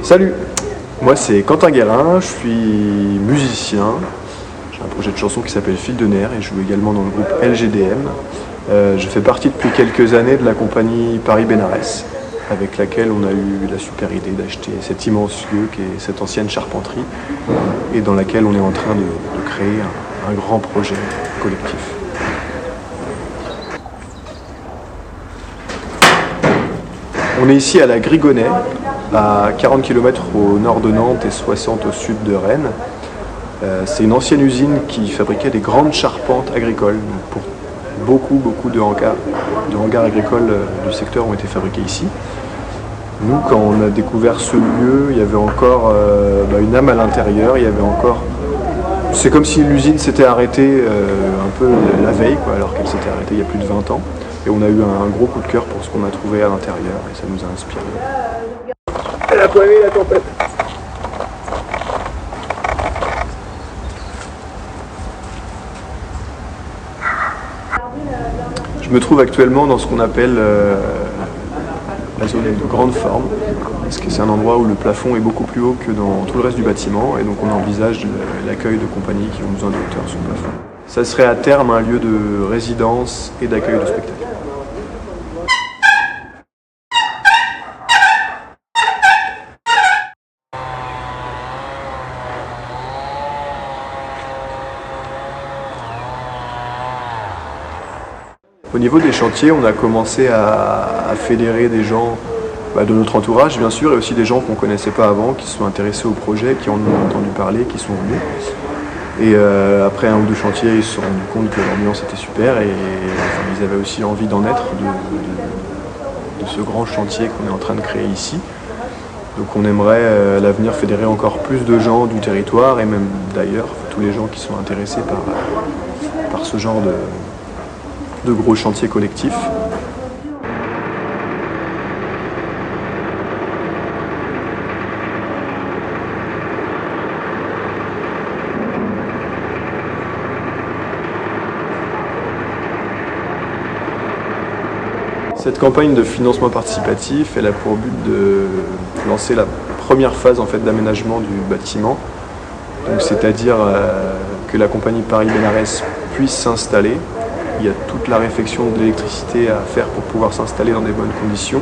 Salut, moi c'est Quentin Guérin, je suis musicien. J'ai un projet de chanson qui s'appelle Fil de Nerfs et je joue également dans le groupe LGDM. Je fais partie depuis quelques années de la compagnie Paris-Bénarès, avec laquelle on a eu la super idée d'acheter cet immense lieu qui est cette ancienne charpenterie et dans laquelle on est en train de créer un grand projet collectif. On est ici à la Grigonnet, à 40 km au nord de Nantes et 60 au sud de Rennes. C'est une ancienne usine qui fabriquait des grandes charpentes agricoles. Pour beaucoup de hangars agricoles du secteur ont été fabriqués ici. Nous, quand on a découvert ce lieu, il y avait encore une âme à l'intérieur. C'est comme si l'usine s'était arrêtée un peu la veille, alors qu'elle s'était arrêtée il y a plus de 20 ans. Et on a eu un gros coup de cœur pour ce qu'on a trouvé à l'intérieur et ça nous a inspiré. Elle a pas aimé la tempête. Je me trouve actuellement dans ce qu'on appelle la zone de grande forme, parce que c'est un endroit où le plafond est beaucoup plus haut que dans tout le reste du bâtiment, et donc on envisage l'accueil de compagnies qui ont besoin de hauteur sur le plafond. Ça serait à terme un lieu de résidence et d'accueil de spectacle. Au niveau des chantiers, on a commencé à fédérer des gens de notre entourage, bien sûr, et aussi des gens qu'on ne connaissait pas avant, qui se sont intéressés au projet, qui en ont entendu parler, qui sont venus. Et après un ou deux chantiers, ils se sont rendus compte que l'ambiance était super et ils avaient aussi envie d'en être, de ce grand chantier qu'on est en train de créer ici. Donc on aimerait à l'avenir fédérer encore plus de gens du territoire et même d'ailleurs, tous les gens qui sont intéressés par ce genre de gros chantiers collectifs. Cette campagne de financement participatif, elle a pour but de lancer la première phase d'aménagement du bâtiment, c'est-à-dire que la compagnie Paris-Bénarès puisse s'installer. Il y a toute la réfection de l'électricité à faire pour pouvoir s'installer dans des bonnes conditions.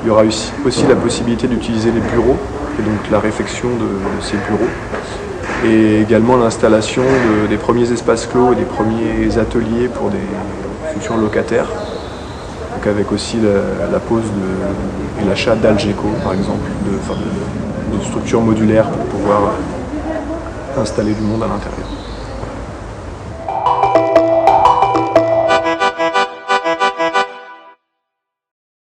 Il y aura aussi la possibilité d'utiliser les bureaux et donc la réfection de ces bureaux. Et également l'installation des premiers espaces clos et des premiers ateliers pour des futurs locataires. Donc avec aussi la pose et l'achat d'Algeco par exemple, de structures modulaires pour pouvoir installer du monde à l'intérieur.